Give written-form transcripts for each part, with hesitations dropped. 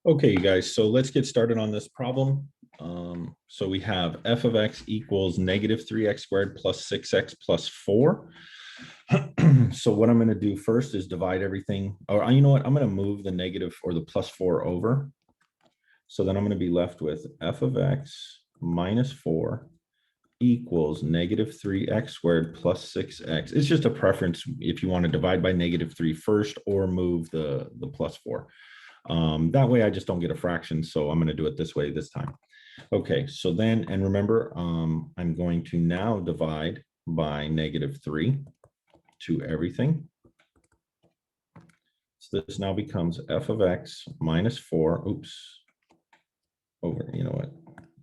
Okay, you guys, so let's get started on this problem. So we have f of x equals negative 3x squared plus 6x plus 4. So what I'm going to do first is divide everything, or you know what, I'm going to move the negative or the plus 4 over. So then I'm going to be left with f of x minus 4 equals negative 3x squared plus 6x. It's just a preference if you want to divide by negative 3 first or move the plus 4. That way I just don't get a fraction, so I'm going to do it this way this time. Okay, so then, and remember, I'm going to now divide by negative 3 to everything. So this now becomes f of x minus 4, over, you know what,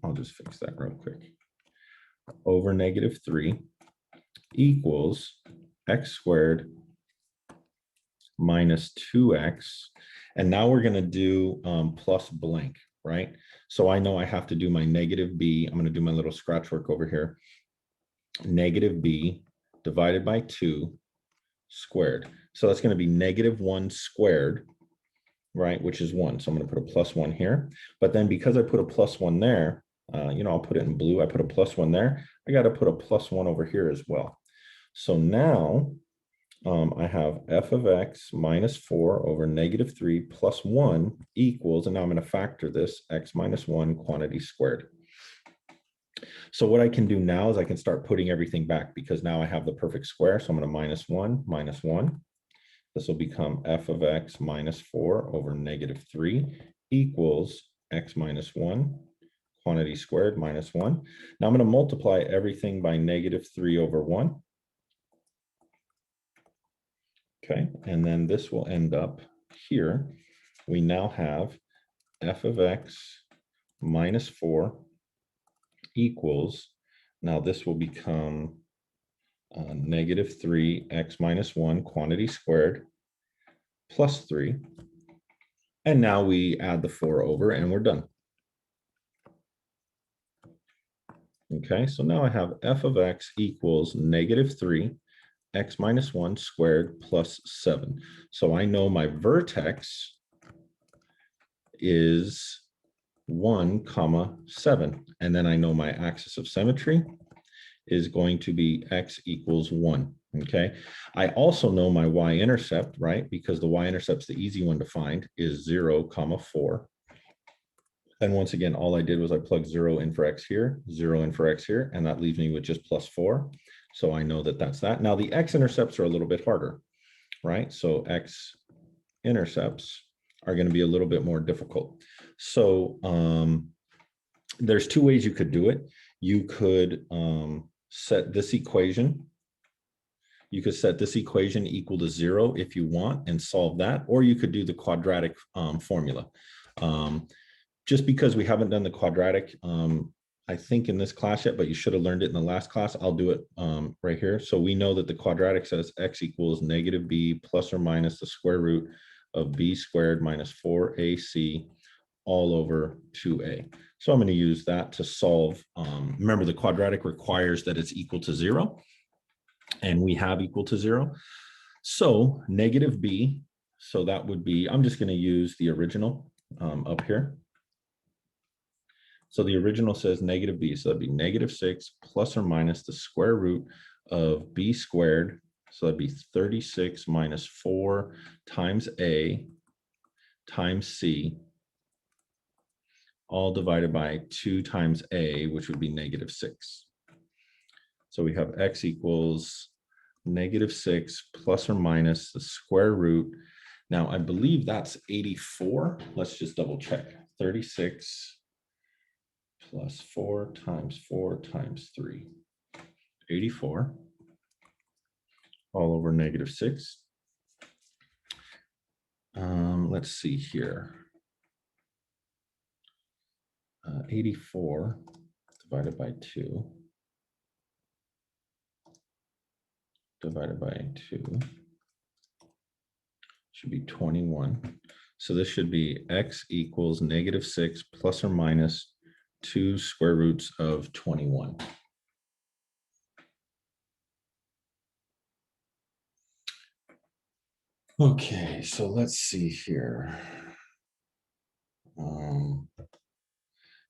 I'll just fix that real quick, over negative 3 equals x squared minus 2x. And now we're going to do plus blank, right? So I know I have to do my negative b. I'm going to do my little scratch work over here. Negative b divided by 2 squared. So that's going to be negative 1 squared, right? Which is 1. So I'm going to put a plus 1 here. But then because I put a plus 1 there, I'll put it in blue. I put a plus 1 there. I got to put a plus 1 over here as well. So now I have f of x minus 4 over negative 3 plus 1 equals, and now I'm going to factor this, x minus 1 quantity squared. So what I can do now is I can start putting everything back because now I have the perfect square. So I'm going to minus 1, minus 1. This will become f of x minus 4 over negative 3 equals x minus 1 quantity squared minus 1. Now I'm going to multiply everything by negative 3 over 1. Okay, and then this will end up here. We now have f of x minus 4 equals, now this will become negative 3 x minus 1 quantity squared plus 3. And now we add the 4 over and we're done. Okay, so now I have f of x equals negative 3 x minus 1 squared plus 7. So I know my vertex is 1, 7. And then I know my axis of symmetry is going to be x equals 1. Okay. I also know my y-intercept, right? Because the y-intercept's the easy one to find, is 0, 4. And once again, all I did was I plugged 0 in for x here, 0 in for x here, and that leaves me with just plus 4. So I know that that's that. Now the x-intercepts are a little bit harder, right? So x-intercepts are going to be a little bit more difficult. So there's two ways you could do it. You could set this equation. You could set this equation equal to 0 if you want and solve that, or you could do the quadratic formula. Just because we haven't done the quadratic, I think in this class yet, but you should have learned it in the last class. I'll do it right here. So we know that the quadratic says x equals negative b plus or minus the square root of b squared minus 4ac all over 2a. So I'm going to use that to solve. Remember, the quadratic requires that it's equal to 0, and we have equal to 0. So negative b, so that would be, I'm just going to use the original up here. So the original says negative b, so that'd be negative 6 plus or minus the square root of b squared. So that'd be 36 minus 4 times a times c, all divided by 2 times a, which would be negative 6. So we have x equals negative 6 plus or minus the square root. Now I believe that's 84. Let's just double check. 36 plus 4 times 3, 84, all over negative 6. Let's see here. 84 divided by 2 divided by 2 should be 21. So this should be x equals negative 6 plus or minus 2 square roots of 21. Okay, so let's see here.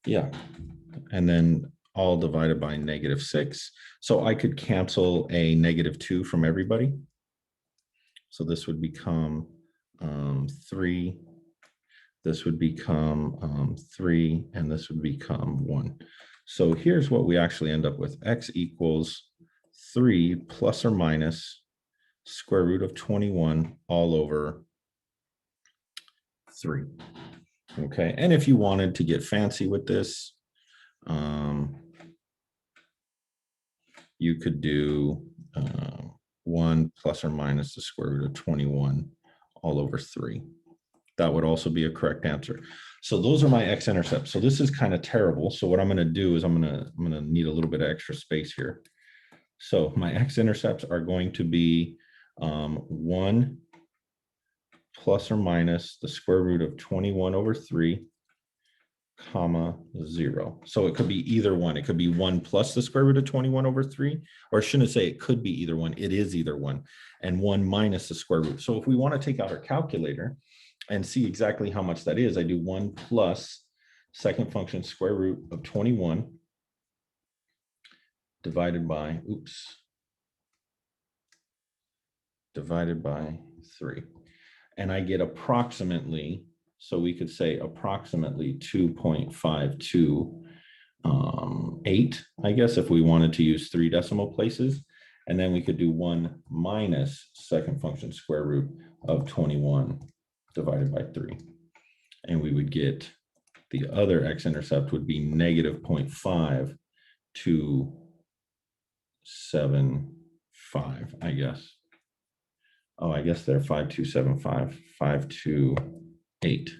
Yeah. And then all divided by -6. So I could cancel a -2 from everybody. So this would become 3. This would become 3, and this would become 1. So here's what we actually end up with. X equals 3 plus or minus square root of 21 all over 3. Okay, and if you wanted to get fancy with this, you could do 1 plus or minus the square root of 21 all over 3. That would also be a correct answer. So those are my x-intercepts. So this is kind of terrible. So what I'm going to do is I'm going to need a little bit of extra space here. So my x-intercepts are going to be 1 plus or minus the square root of 21 over 3, comma 0. So it could be either one. It could be 1 plus the square root of 21 over 3, or I shouldn't say it could be either one. It is either one, and 1 minus the square root. So if we want to take out our calculator and see exactly how much that is, I do 1 plus second function square root of 21 divided by, divided by 3. And I get approximately, so we could say approximately 2.528, I guess, if we wanted to use 3 decimal places. And then we could do 1 minus second function square root of 21 divided by 3. And we would get the other x-intercept would be -0.5275, I guess. Oh, I guess they're 5275, 528,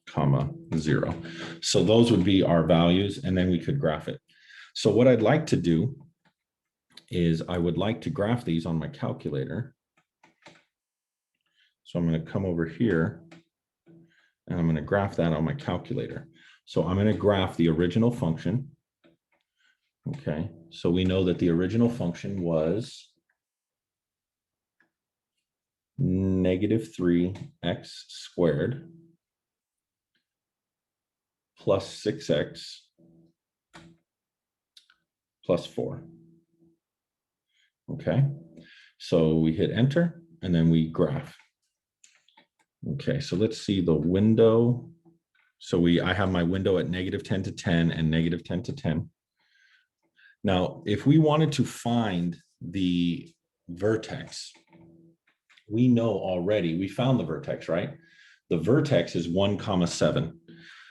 comma 0. So those would be our values, and then we could graph it. So what I'd like to do is I would like to graph these on my calculator. So I'm going to come over here and I'm going to graph that on my calculator. So I'm going to graph the original function. Okay, so we know that the original function was -3x squared plus 6x plus 4. Okay, so we hit enter and then we graph. Okay, so let's see the window. So I have my window at -10 to 10 and -10 to 10. Now, if we wanted to find the vertex, we know already, we found the vertex, right? The vertex is 1, 7.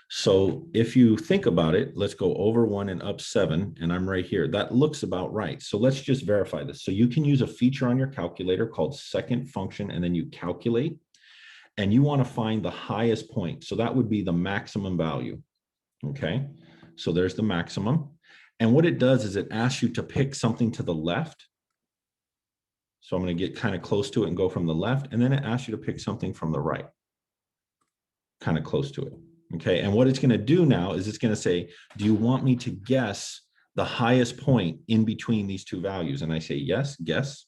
So if you think about it, let's go over 1 and up 7, and I'm right here. That looks about right. So let's just verify this. So you can use a feature on your calculator called second function, and then you calculate, and you want to find the highest point. So that would be the maximum value. Okay, so there's the maximum. And what it does is it asks you to pick something to the left. So I'm going to get kind of close to it and go from the left, and then it asks you to pick something from the right, kind of close to it. Okay, and what it's going to do now is it's going to say, do you want me to guess the highest point in between these two values? And I say, yes, guess.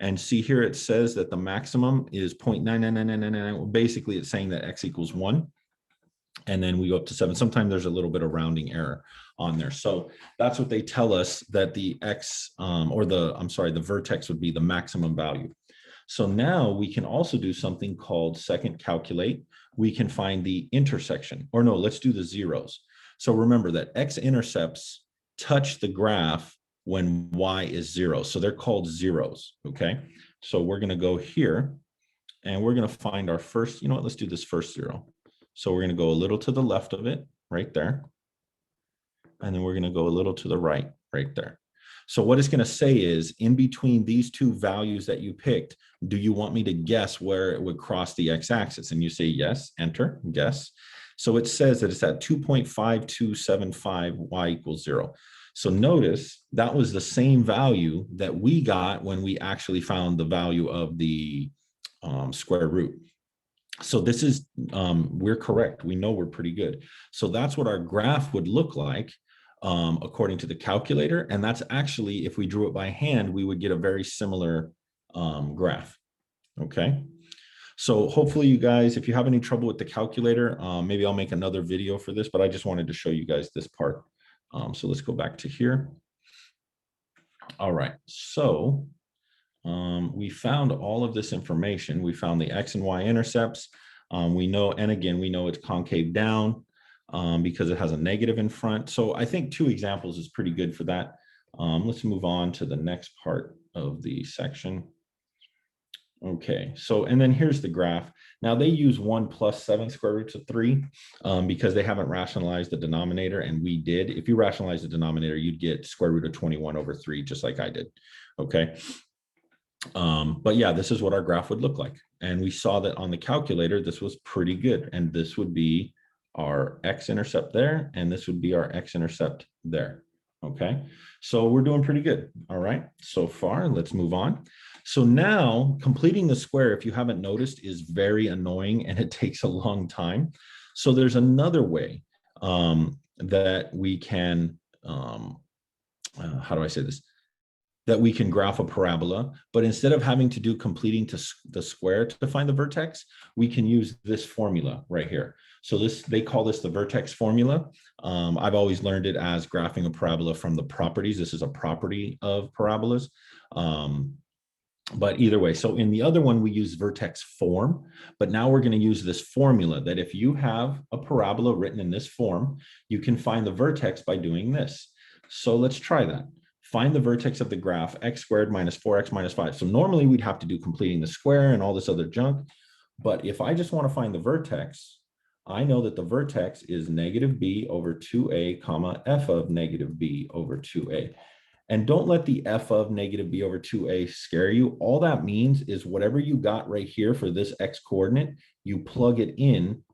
And see here, it says that the maximum is 0.99999. Basically, it's saying that x equals 1. And then we go up to 7. Sometimes there's a little bit of rounding error on there. So that's what they tell us, that the x the vertex would be the maximum value. So now we can also do something called second calculate. We can find the intersection, or no, let's do the zeros. So remember that x-intercepts touch the graph when y is 0. So they're called zeros, okay? So we're going to go here and we're going to find our first, you know what, let's do this first 0. So we're going to go a little to the left of it, right there. And then we're going to go a little to the right, right there. So what it's going to say is, in between these two values that you picked, do you want me to guess where it would cross the x-axis? And you say yes, enter, guess. So it says that it's at 2.5275, y equals 0. So notice that was the same value that we got when we actually found the value of the square root. So this is, we're correct. We know we're pretty good. So that's what our graph would look like according to the calculator. And that's actually, if we drew it by hand, we would get a very similar graph. Okay. So hopefully you guys, if you have any trouble with the calculator, maybe I'll make another video for this, but I just wanted to show you guys this part. So let's go back to here. All right, so we found all of this information. We found the X and Y intercepts. We know, and again, we know it's concave down because it has a negative in front. So I think 2 examples is pretty good for that. Let's move on to the next part of the section. Okay, so, and then here's the graph. Now they use 1 plus 7 square roots of 3 because they haven't rationalized the denominator, and we did. If you rationalize the denominator, you'd get square root of 21 over 3, just like I did. Okay. But yeah, this is what our graph would look like. And we saw that on the calculator, this was pretty good. And this would be our x-intercept there, and this would be our x-intercept there. Okay, so we're doing pretty good. All right, so far, let's move on. So now completing the square, if you haven't noticed, is very annoying and it takes a long time. So there's another way that we can, how do I say this? That we can graph a parabola, but instead of having to do completing to the square to find the vertex, we can use this formula right here. So this, they call this the vertex formula. I've always learned it as graphing a parabola from the properties. This is a property of parabolas. But either way, so in the other one, we use vertex form, but now we're going to use this formula that if you have a parabola written in this form, you can find the vertex by doing this. So let's try that. Find the vertex of the graph, x squared minus 4x minus 5. So normally we'd have to do completing the square and all this other junk. But if I just want to find the vertex, I know that the vertex is negative b over 2a comma f of negative b over 2a. And don't let the f of negative b over 2a scare you. All that means is whatever you got right here for this x coordinate, you plug it in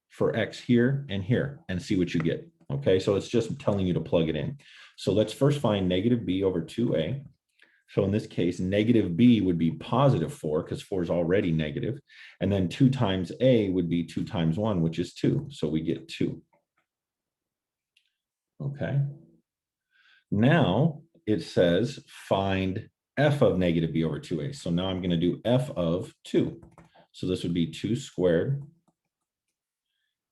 for x here and see what you get. Okay, so it's just telling you to plug it in. So let's first find negative b over 2a. So in this case, negative b would be positive 4 because 4 is already negative. And then 2 times a would be 2 times 1, which is 2. So we get 2. Okay. Now it says find f of negative b over 2a. So now I'm going to do f of 2. So this would be 2 squared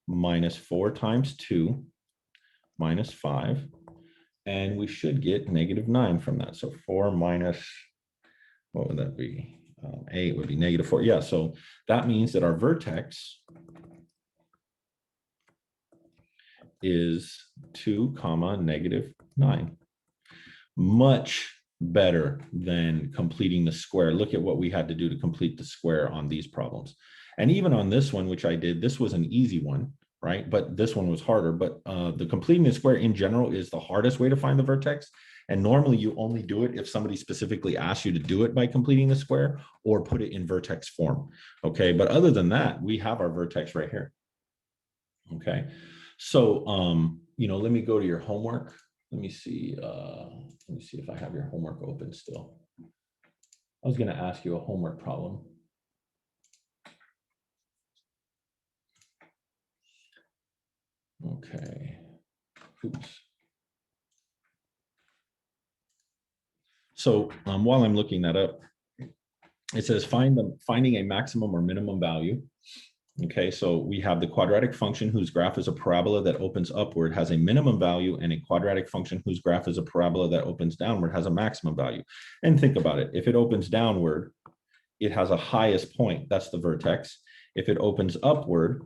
minus 4 times 2 minus 5. And we should get negative 9 from that. So 4 minus, what would that be? 8 would be negative 4. Yeah, so that means that our vertex is 2 comma negative 9. Much better than completing the square. Look at what we had to do to complete the square on these problems. And even on this one, which I did, this was an easy one, right? But this one was harder. But the completing the square in general is the hardest way to find the vertex. And normally you only do it if somebody specifically asks you to do it by completing the square or put it in vertex form. Okay, but other than that, we have our vertex right here. Okay, so let me go to your homework. Let me see if I have your homework open still. I was going to ask you a homework problem. Okay. Oops. So while I'm looking that up, it says finding a maximum or minimum value. Okay, so we have the quadratic function whose graph is a parabola that opens upward has a minimum value, and a quadratic function whose graph is a parabola that opens downward has a maximum value. And think about it. If it opens downward, it has a highest point. That's the vertex. If it opens upward,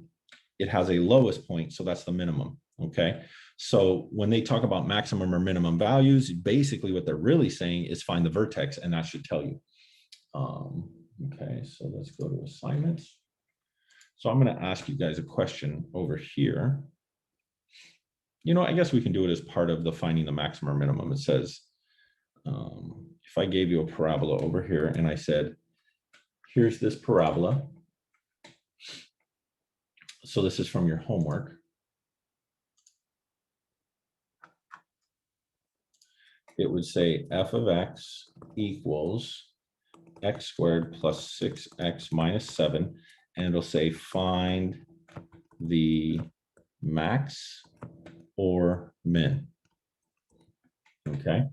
it has a lowest point. So that's the minimum. Okay. So when they talk about maximum or minimum values, basically what they're really saying is find the vertex, and that should tell you. Okay, so let's go to assignments. So I'm going to ask you guys a question over here. I guess we can do it as part of the finding the maximum or minimum. It says, if I gave you a parabola over here and I said, here's this parabola. So this is from your homework. It would say f of x equals x squared plus 6x minus 7. And it'll say find the max or min. Okay.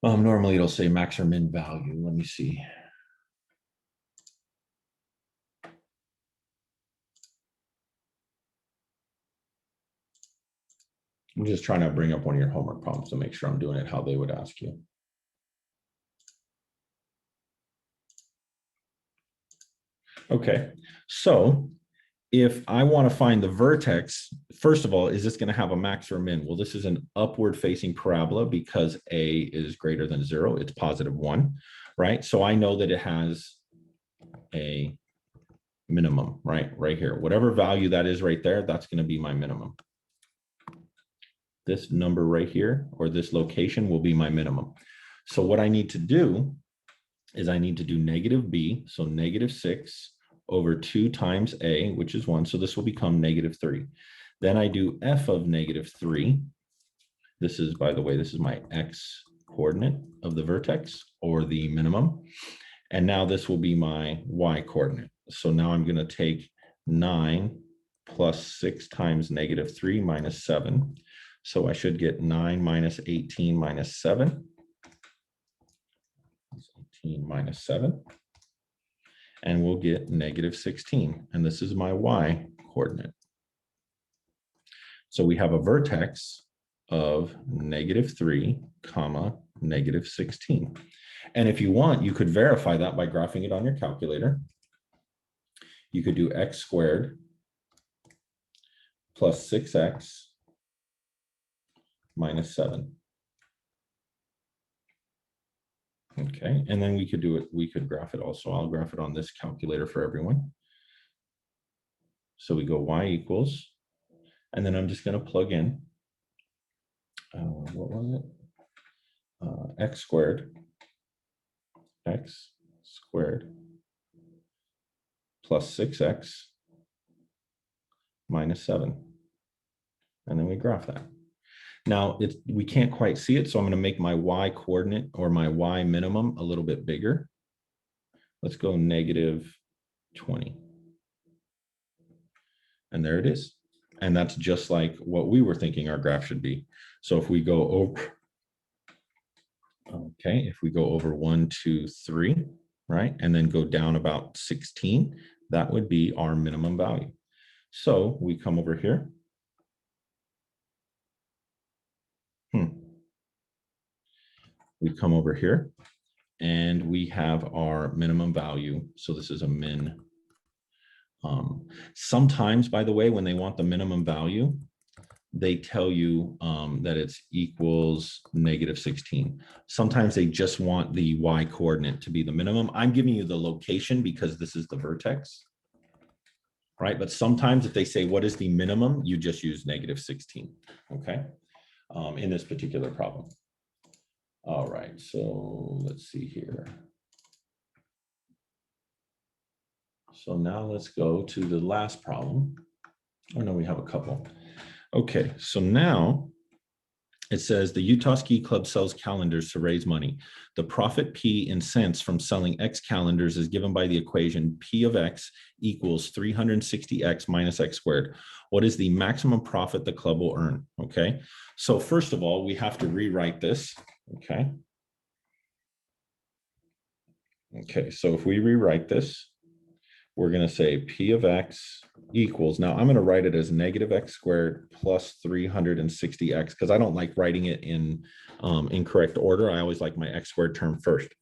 Normally it'll say max or min value. Let me see. I'm just trying to bring up one of your homework problems to make sure I'm doing it how they would ask you. Okay, so if I want to find the vertex, first of all, is this going to have a max or a min? Well, this is an upward facing parabola because a is greater than 0. It's +1, right? So I know that it has a minimum, right here. Whatever value that is right there, that's going to be my minimum. This number right here, or this location, will be my minimum. So what I need to do is I need to do negative b, so -6 over 2 times a, which is 1. So this will become -3. Then I do f of -3. This is, by the way, this is my x coordinate of the vertex, or the minimum. And now this will be my y coordinate. So now I'm going to take 9 plus 6 times -3 minus 7. So I should get 9 minus 18 minus 7. 18 minus 7. And we'll get -16. And this is my y coordinate. So we have a vertex of -3, -16. And if you want, you could verify that by graphing it on your calculator. You could do x squared plus 6x minus 7. Okay, and then we could do it, we could graph it also. I'll graph it on this calculator for everyone. So we go y equals, and then I'm just going to plug in, what was it? X squared plus 6x minus 7. And then we graph that. Now, we can't quite see it, so I'm going to make my y coordinate, or my y minimum, a little bit bigger. Let's go -20. And there it is. And that's just like what we were thinking our graph should be. So if we go over, okay, if we go over 1, 2, 3, right, and then go down about 16, that would be our minimum value. So we come over here. We come over here and we have our minimum value. So this is a min. Sometimes, by the way, when they want the minimum value, they tell you that it's equals -16. Sometimes they just want the y coordinate to be the minimum. I'm giving you the location because this is the vertex, right? But sometimes if they say, what is the minimum, you just use -16, okay? In this particular problem. All right, so let's see here. So now let's go to the last problem. Oh no, we have a couple. Okay, so now it says the Utah Ski Club sells calendars to raise money. The profit P in cents from selling X calendars is given by the equation P of X equals 360X minus X squared. What is the maximum profit the club will earn? Okay, so first of all, we have to rewrite this. Okay. Okay, so if we rewrite this, we're going to say P of X equals, now I'm going to write it as -X squared plus 360X because I don't like writing it in incorrect order. I always like my X squared term first.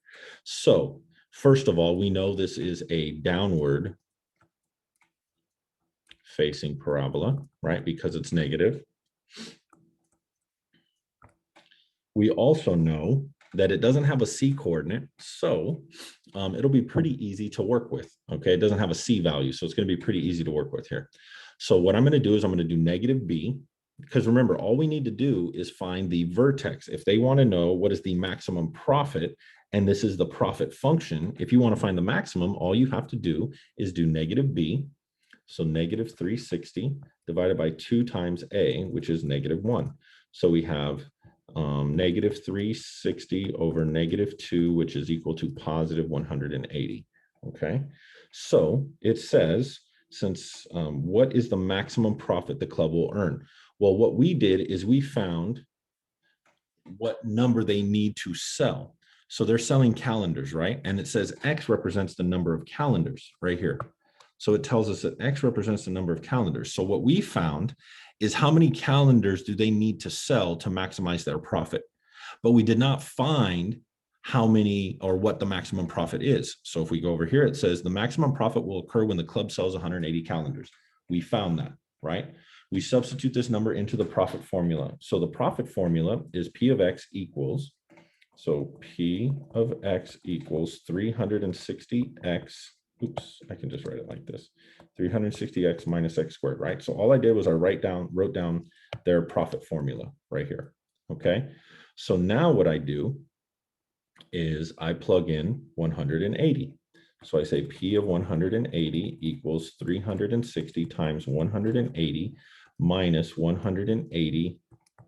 So first of all, we know this is a downward facing parabola, right? Because it's negative. We also know that it doesn't have a C coordinate, so it'll be pretty easy to work with, okay? It doesn't have a C value, so it's gonna be pretty easy to work with here. So what I'm gonna do is I'm gonna do -B, because remember, all we need to do is find the vertex. If they wanna know what is the maximum profit, and this is the profit function, if you wanna find the maximum, all you have to do is do -B, so -360 divided by 2 times A, which is -1. So we have -360 over -2, which is equal to +180. Okay, so it says, since what is the maximum profit the club will earn? Well, what we did is we found what number they need to sell. So they're selling calendars, right? And it says X represents the number of calendars right here. So it tells us that X represents the number of calendars. So what we found is how many calendars do they need to sell to maximize their profit? But we did not find how many or what the maximum profit is. So if we go over here, it says the maximum profit will occur when the club sells 180 calendars. We found that, right? We substitute this number into the profit formula. So the profit formula is P of X equals, so P of X equals 360X. Oops, I can just write it like this. 360X minus X squared, right? So all I did was I wrote down their profit formula right here, okay? So now what I do is I plug in 180. So I say P of 180 equals 360 times 180 minus 180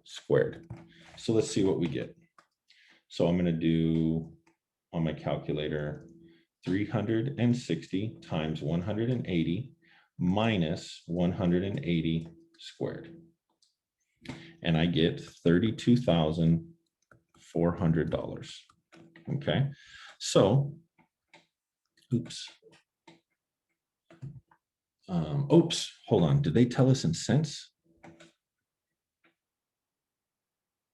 squared. So let's see what we get. So I'm going to do on my calculator 360 times 180 minus 180 squared. And I get $32,400. Okay, so oops, hold on. Did they tell us in cents?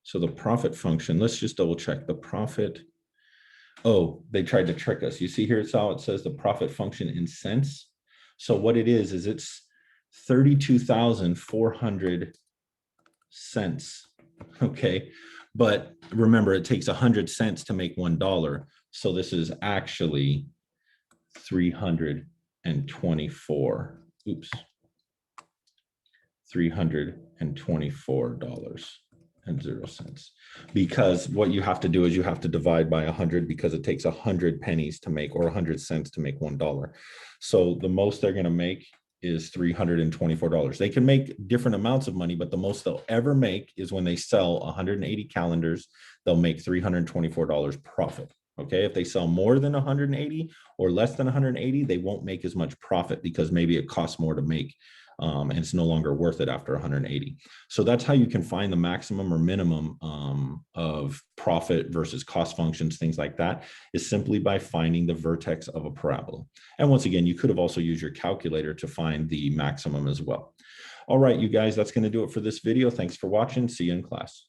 So the profit function, let's just double check the profit. Oh, they tried to trick us. You see here, it's how it says the profit function in cents. So what it is it's 32,400 cents. Okay, but remember, it takes 100 cents to make $1. So this is actually 324. Oops. $324.00. Because what you have to do is you have to divide by 100 because it takes 100 pennies to make, or 100 cents to make $1. So the most they're going to make is $324. They can make different amounts of money, but the most they'll ever make is when they sell 180 calendars, they'll make $324 profit. Okay, if they sell more than 180 or less than 180, they won't make as much profit because maybe it costs more to make. And it's no longer worth it after 180. So that's how you can find the maximum or minimum of profit versus cost functions, things like that, is simply by finding the vertex of a parabola. And once again, you could have also used your calculator to find the maximum as well. All right, you guys, that's going to do it for this video. Thanks for watching. See you in class.